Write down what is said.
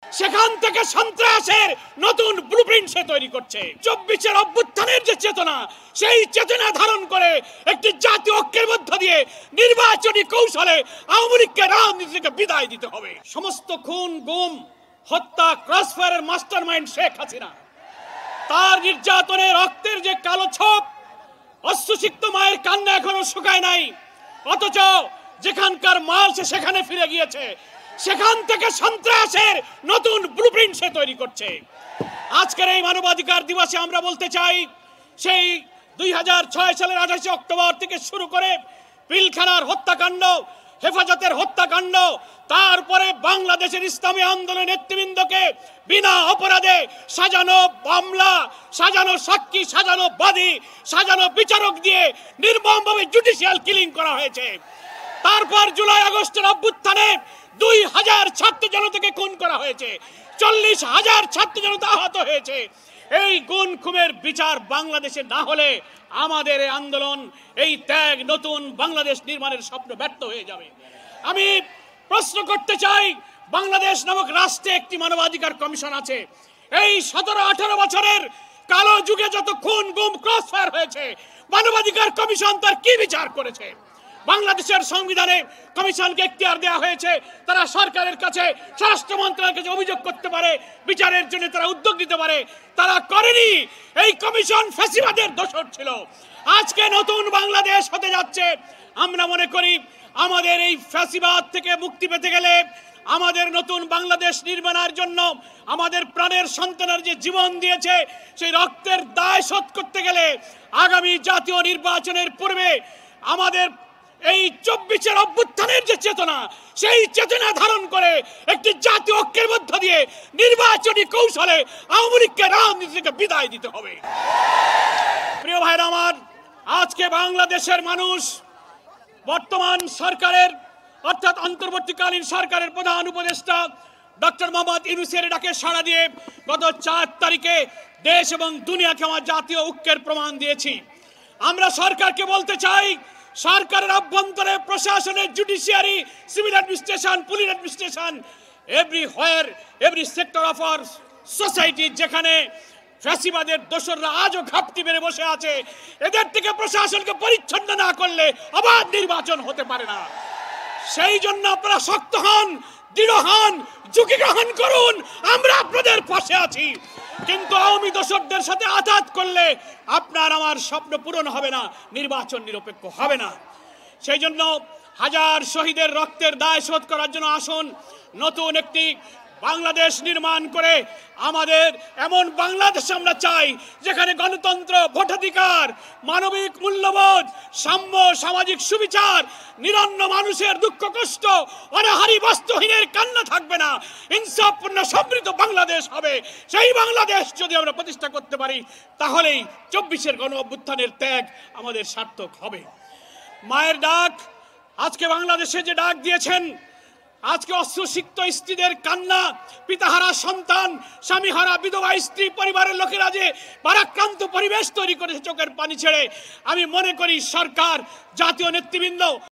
সেখান থেকে সন্ত্রাসের নতুন ব্লুপ্রিন্ট সে তৈরি করছে। 24-এর অভ্যুত্থানের যে চেতনা, সেই চেতনা ধারণ করে একটি জাতীয় ঐক্যের মধ্য দিয়ে নির্বাচনী কৌশলে আওয়ামী লীগকে রাজনীতি থেকে বিদায় দিতে হবে। সমস্ত খুন, গুম, হত্যা, ক্রসফায়ারের মাস্টারমাইন্ড শেখ হাসিনা। তার নির্যাতনের রক্তের যে কালো ছোপ, অশ্রুসিক্ত মায়ের কান্না এখনো শুকায় নাই, অথচ যেখানকার মাল সে সেখানে ফিরে গিয়েছে। সেখান থেকে সন্ত্রাসের নতুন ব্লুপ্রিন্ট সে তৈরি করছে। আজকের এই মানবাধিকার দিবসে আমরা বলতে চাই, সেই 2006 সালের 28 অক্টোবর থেকে শুরু করে পিলখানার হত্যাকাণ্ড, হেফাজতের হত্যাকাণ্ড, তারপরে বাংলাদেশের ইসলামী আন্দোলনের নেতৃবৃন্দকে বিনা অপরাধে সাজানো মামলা, সাজানো সাক্ষী, সাজানো বাদী, সাজানো বিচারক দিয়ে নির্মমভাবে জুডিশিয়াল কিলিং করা হয়েছে। তারপর জুলাই আগস্টের অভ্যুত্থানে 2000 ছাত্র জনতাকে খুন করা হয়েছে, 40,000 ছাত্র জনতা আহত হয়েছে। এই গুম খুনের বিচার বাংলাদেশে না হলে আমাদের এই আন্দোলন, এই ত্যাগ, নতুন বাংলাদেশ নির্মাণের স্বপ্ন ব্যর্থ হয়ে যাবে। আমি প্রশ্ন করতে চাই, বাংলাদেশ নামক রাষ্ট্রে একটি মানবাধিকার কমিশন আছে। এই 17-18 বছরের কালো যুগে যত খুন, গুম, ক্রসফায়ার হয়েছে, মানবাধিকার কমিশন তার কি বিচার করেছে? বাংলাদেশের সংবিধানে কমিশনকে এখতিয়ার দেওয়া হয়েছে, তারা সরকারের কাছে, স্বরাষ্ট্র মন্ত্রণালয়ের কাছে অভিযোগ করতে পারে, বিচারের জন্য তারা উদ্যোগ নিতে পারে। তারা করেনি। এই কমিশন ফ্যাসিবাদের দোসর ছিল। আজকে নতুন বাংলাদেশ হতে যাচ্ছে। আমরা মনে করি আমাদের এই ফ্যাসিবাদ থেকে মুক্তি পেতে গেলে, আমাদের নতুন বাংলাদেশ নির্মাণের জন্য আমাদের প্রাণের সন্তানের যে জীবন দিয়েছে, সেই রক্তের দায় শোধ করতে গেলে আগামী জাতীয় নির্বাচনের পূর্বে আমাদের এই 24-এর অভ্যুত্থানের যে চেতনা, সেই চেতনা ধারণ করে একটি জাতীয় ঐক্যের মধ্য দিয়ে নির্বাচনী কৌশলে আওয়ামী লীগকে রাজনীতি থেকে বিদায় দিতে হবে। প্রিয় ভাইরা আমার, আজকে বাংলাদেশের মানুষ বর্তমান সরকারের অর্থাৎ অন্তর্বর্তীকালীন সরকারের প্রধান উপদেষ্টা ডক্টর মোহাম্মদ ইউনূসের ডাকে সাড়া দিয়ে গত 4 তারিখে দেশ এবং দুনিয়াকে আমার জাতীয় ঐক্যের প্রমাণ দিয়েছি। আমরা সরকারকে বলতে চাই, সরকারের অভ্যন্তরে, প্রশাসনে, judiciary, civil administration, police administration, every sector of our society, যেখানে ফ্যাসিবাদের দোসররা আজও ঘাপটি মেরে বসে আছে, এদের থেকে প্রশাসনকে পরিচ্ছন্ন না করলে অবাধ নির্বাচন হতে পারে না। সেই জন্য আপনারা শক্ত হন, দৃঢ় হন, ঝুঁকি গ্রহণ করুন। আমরা আপনাদের পাশে আছি। কিন্তু আওয়ামী দোসরদের সাথে আঘাত করলে আপনার আমার স্বপ্ন পূরণ হবে না, নির্বাচন নিরপেক্ষ হবে না। সেই জন্য হাজার শহীদের রক্তের দায় শোধ করার জন্য আসুন নতুন একটি বাংলাদেশ নির্মাণ করে আমাদের এমন বাংলাদেশ আমরা চাই, যেখানে গণতন্ত্র, ভোটাধিকার, মানবিক মূল্যবোধ, সাম্য, সামাজিক সুবিচার, নিরন্ন মানুষের দুঃখ কষ্ট, অনাহারী বস্ত্রহীনের কান্না থাকবে না, ইনসাফপূর্ণ সমৃদ্ধ বাংলাদেশ হবে। সেই বাংলাদেশ যদি আমরা প্রতিষ্ঠা করতে পারি, তাহলেই 24-এর গণ অভ্যুত্থানের ত্যাগ আমাদের সার্থক হবে। মায়ের ডাক, আজকে বাংলাদেশে যে ডাক দিয়েছেন, আজকে অশ্রুসিক্ত স্ত্রীদের কান্না, পিতাহারা সন্তান, স্বামীহারা বিধবা স্ত্রী, পরিবারের লোকেরা যে ভারাক্রান্ত পরিবেশ তৈরি করেছে চোখের পানি ছেড়ে, আমি মনে করি সরকার, জাতীয় নেতৃবৃন্দ